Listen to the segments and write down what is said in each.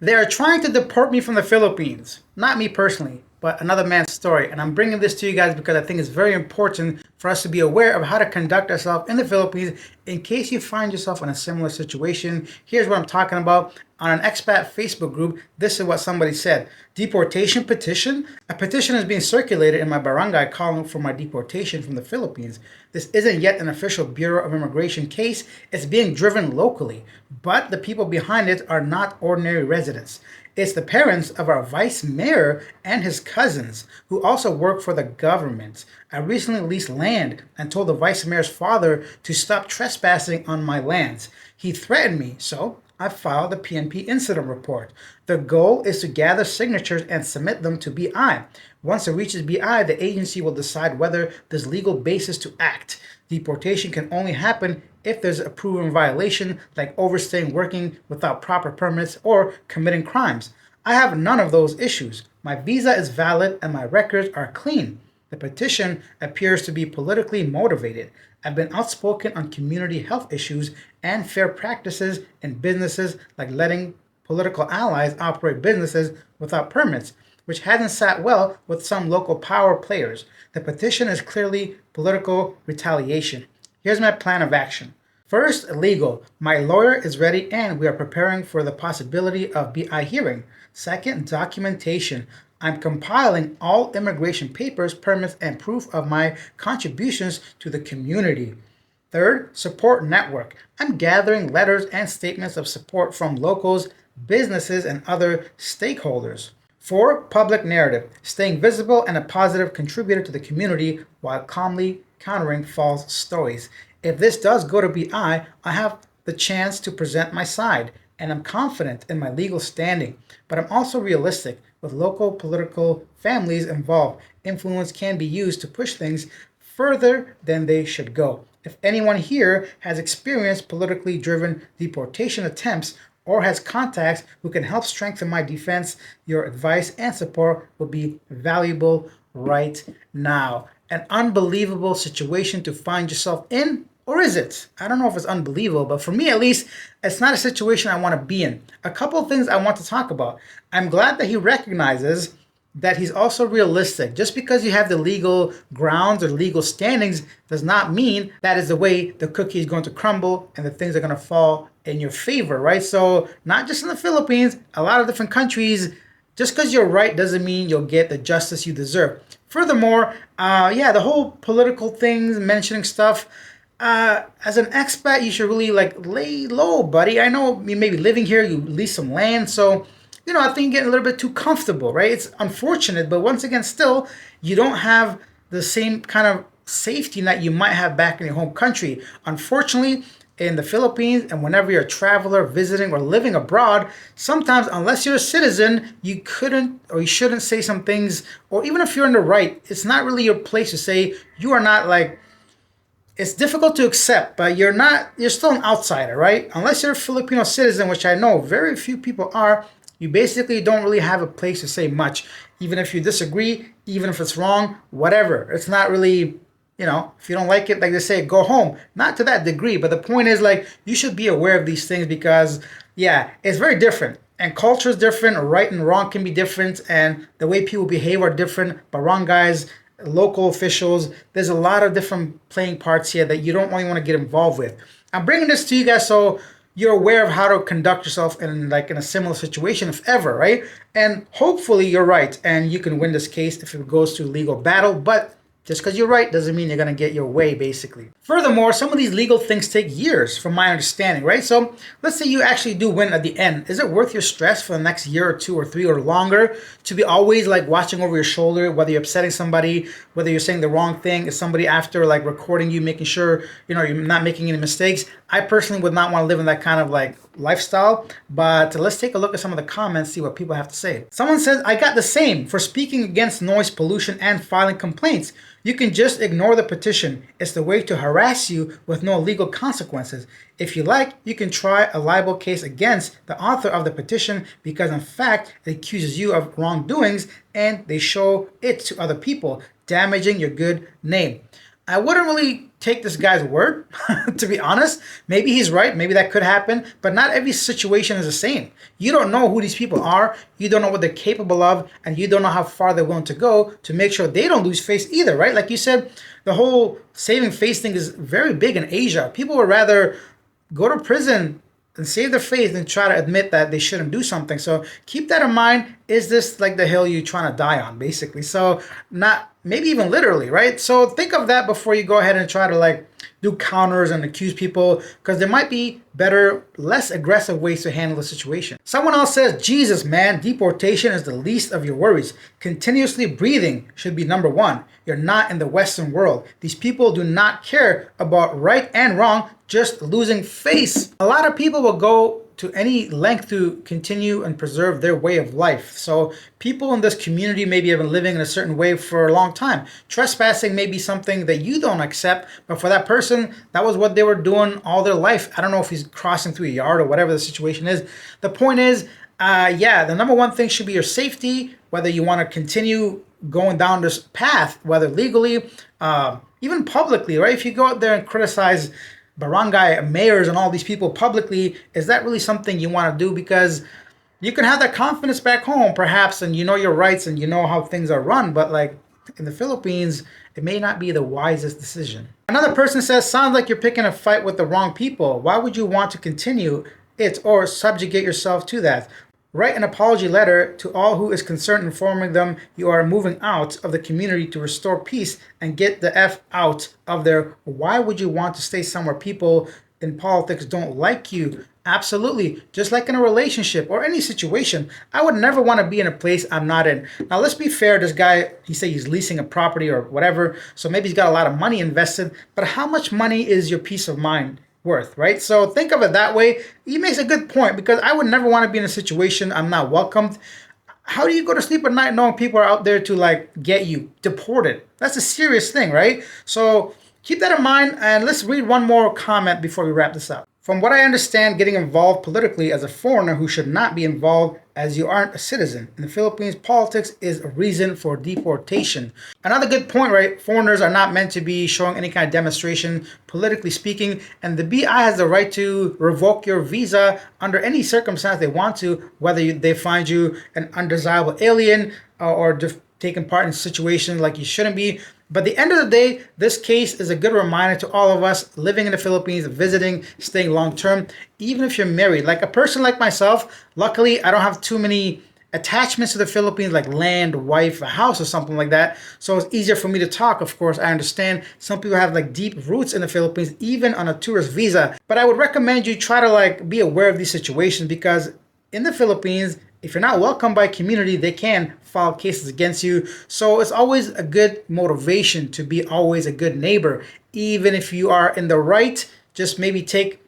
They are trying to deport me from the Philippines. Not me personally, but another man's story. And I'm bringing this to you guys because I think it's very important for us to be aware of how to conduct ourselves in the Philippines in case you find yourself in a similar situation. Here's what I'm talking about. On an expat Facebook group, this is what somebody said. Deportation petition? A petition is being circulated in my barangay calling for my deportation from the Philippines. This isn't yet an official Bureau of Immigration case. It's being driven locally. But the people behind it are not ordinary residents. It's the parents of our vice mayor and his cousins, who also work for the government. I recently leased land and told the vice mayor's father to stop trespassing on my lands. He threatened me, so I filed a PNP incident report. The goal is to gather signatures and submit them to BI. Once it reaches BI, the agency will decide whether there's legal basis to act. Deportation can only happen if there's a proven violation, like overstaying, working without proper permits, or committing crimes. I have none of those issues. My visa is valid and my records are clean. The petition appears to be politically motivated. I've been outspoken on community health issues and fair practices in businesses, like letting political allies operate businesses without permits, which hasn't sat well with some local power players. The petition is clearly political retaliation. Here's my plan of action. First, legal. My lawyer is ready and we are preparing for the possibility of BI hearing. Second, documentation. I'm compiling all immigration papers, permits, and proof of my contributions to the community. Third, support network. I'm gathering letters and statements of support from locals, businesses, and other stakeholders. Four, public narrative. Staying visible and a positive contributor to the community while calmly countering false stories. If this does go to BI, I have the chance to present my side, and I'm confident in my legal standing. But I'm also realistic. With local political families involved, influence can be used to push things further than they should go. If anyone here has experienced politically driven deportation attempts or has contacts who can help strengthen my defense, your advice and support will be valuable right now. An unbelievable situation to find yourself in, or is it? I don't know if it's unbelievable, but for me at least, it's not a situation I want to be in. A couple of things I want to talk about. I'm glad that he recognizes that he's also realistic. Just because you have the legal grounds or legal standings does not mean that is the way the cookie is going to crumble and the things are going to fall in your favor, right? So not just in the Philippines, a lot of different countries, just because you're right doesn't mean you'll get the justice you deserve. Furthermore, the whole political things, mentioning stuff, as an expat, you should really like lay low, buddy. I know you may be living here, you lease some land, so I think you're getting a little bit too comfortable, right? It's unfortunate, but once again, still, you don't have the same kind of safety net you might have back in your home country. Unfortunately, in the Philippines, and whenever you're a traveler, visiting, or living abroad, sometimes, unless you're a citizen, you couldn't or you shouldn't say some things, or even if you're in the right, it's not really your place to say you are not like. It's difficult to accept, but you're still an outsider, right? Unless you're a Filipino citizen, which I know very few people are, you basically don't really have a place to say much. Even if you disagree, even if it's wrong, whatever. It's not really, if you don't like it, like they say, go home. Not to that degree, but the point is like, you should be aware of these things because, it's very different. And culture is different, right and wrong can be different, and the way people behave are different. Barangays, local officials, there's a lot of different playing parts here that you don't really want to get involved with. I'm bringing this to you guys so you're aware of how to conduct yourself in a similar situation, if ever, right? And hopefully you're right and you can win this case if it goes to legal battle, but just because you're right doesn't mean you're going to get your way, basically. Furthermore, some of these legal things take years, from my understanding, right? So let's say you actually do win at the end. Is it worth your stress for the next year or two or three or longer to be always like watching over your shoulder, whether you're upsetting somebody, whether you're saying the wrong thing, is somebody after like recording you, making sure, you're not making any mistakes? I personally would not want to live in that kind of like lifestyle, but let's take a look at some of the comments, see what people have to say. Someone says, I got the same for speaking against noise pollution and filing complaints. You can just ignore the petition. It's the way to harass you with no legal consequences. If you like, you can try a libel case against the author of the petition because in fact it accuses you of wrongdoings and they show it to other people, damaging your good name. I wouldn't really take this guy's word, to be honest. Maybe he's right. Maybe that could happen. But not every situation is the same. You don't know who these people are. You don't know what they're capable of. And you don't know how far they're willing to go to make sure they don't lose face either, right? Like you said, the whole saving face thing is very big in Asia. People would rather go to prison and save their face than try to admit that they shouldn't do something. So keep that in mind. Is this like the hill you're trying to die on, basically? So not, maybe even literally, right? So think of that before you go ahead and try to like do counters and accuse people, because there might be better, less aggressive ways to handle the situation. Someone else says, Jesus, man, deportation is the least of your worries. Continuously breathing should be number one. You're not in the Western world. These people do not care about right and wrong, just losing face. A lot of people will go to any length to continue and preserve their way of life. So people in this community maybe have been living in a certain way for a long time. Trespassing may be something that you don't accept, but for that person, that was what they were doing all their life. I don't know if he's crossing through a yard or whatever the situation is. The point is, yeah, the number one thing should be your safety, whether you want to continue going down this path, whether legally, even publicly, right? If you go out there and criticize barangay mayors and all these people publicly, is that really something you want to do? Because you can have that confidence back home, perhaps, and you know your rights and you know how things are run, but like in the Philippines, it may not be the wisest decision. Another person says, sounds like you're picking a fight with the wrong people. Why would you want to continue it or subjugate yourself to that? Write an apology letter to all who is concerned, informing them you are moving out of the community to restore peace and get the F out of there. Why would you want to stay somewhere people in politics don't like you? Absolutely. Just like in a relationship or any situation, I would never want to be in a place I'm not in. Now, let's be fair. This guy, he said he's leasing a property or whatever, so maybe he's got a lot of money invested, but how much money is your peace of mind worth, right? So think of it that way. He makes a good point, because I would never want to be in a situation I'm not welcomed. How do you go to sleep at night knowing people are out there to like get you deported? That's a serious thing, right? So keep that in mind, and let's read one more comment before we wrap this up. From what I understand, getting involved politically as a foreigner who should not be involved as you aren't a citizen. In the Philippines, politics is a reason for deportation. Another good point, right? Foreigners are not meant to be showing any kind of demonstration, politically speaking, and the BI has the right to revoke your visa under any circumstance they want to, whether they find you an undesirable alien or taking part in situations like you shouldn't be. But at the end of the day, this case is a good reminder to all of us living in the Philippines, visiting, staying long term, even if you're married. Like a person like myself, luckily I don't have too many attachments to the Philippines, like land, wife, a house or something like that. So it's easier for me to talk. Of course, I understand some people have like deep roots in the Philippines, even on a tourist visa. But I would recommend you try to like be aware of these situations, because in the Philippines, if you're not welcomed by a community, they can file cases against you. So it's always a good motivation to be always a good neighbor. Even if you are in the right, just maybe take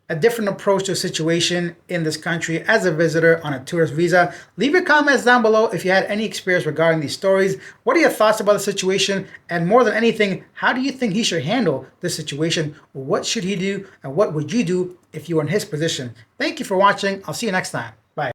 a different approach to a situation in this country as a visitor on a tourist visa. Leave your comments down below if you had any experience regarding these stories. What are your thoughts about the situation? And more than anything, how do you think he should handle this situation? What should he do? And what would you do if you were in his position? Thank you for watching. I'll see you next time.